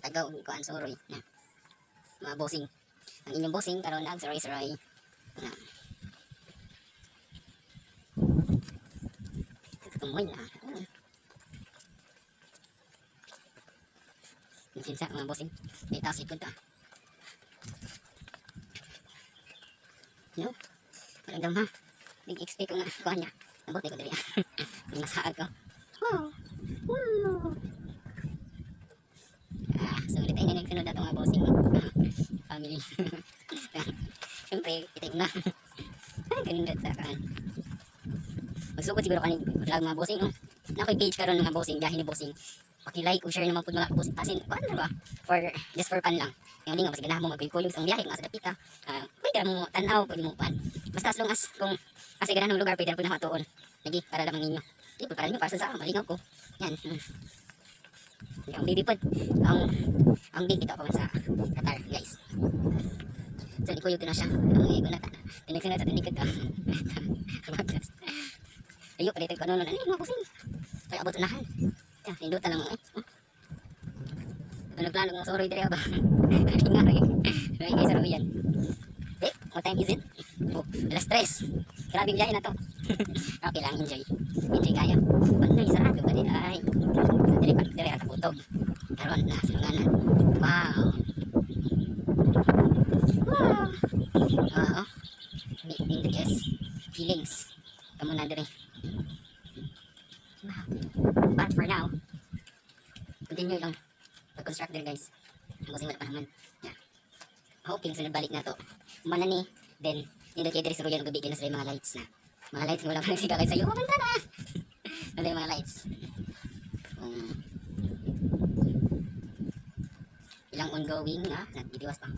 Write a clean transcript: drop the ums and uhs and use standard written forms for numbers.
tagaw kuan suroy na mga bossing. Ang inyong bossing karon nag suroy-suroy na tumoy na kinsa mga bossing may taas ikot ta no parang ha nag-expect ko nga kuan niya abot ko diri yung masaag ko sulit ay nagsunod na ito mga bossing family siyempre kita yung na ganun sa kaan magsugod siguro kanin vlog mga bossing no? Na ako'y page karon mga bossing dahil ni bossing paki-like o share naman po mga bossing pasin paano ba for just for fun lang yung hindi nga mas ganahan mo magkuyog ang biyahe kung asa dapita pwede mo tanaw pwede mo pan basta as long as kung kasi ganahan ng lugar pwede na po na matuon lagi para lamang ninyo di po para ninyo para sa malingaw ko yan ang baby pod ang big ito pa man sa Qatar guys so di ko yung na siya ang ego na tinagsinag sa tinikot ayok palitin ko ano mga kusing kaya abot unahan hinduta lang nagplano kong soroy dire ba nga rin guys ano yan what time is it? Oh, alas 3 grabe biyahe na to okay lang enjoy kaya ano yung sarado ba din ay dire at butog karon na sinunganan wow in the guess feelings kamo na dire but for now continue lang pag-construct dire guys ang kasi wala pa naman hoping sunod balik na to mana ni then nindot kayo dire sa royal gabi kaya sa mga lights na mga lights wala pa nagsiga kayo sa'yo kumanta na ano yung mga lights ilang ongoing nagdidiwas pa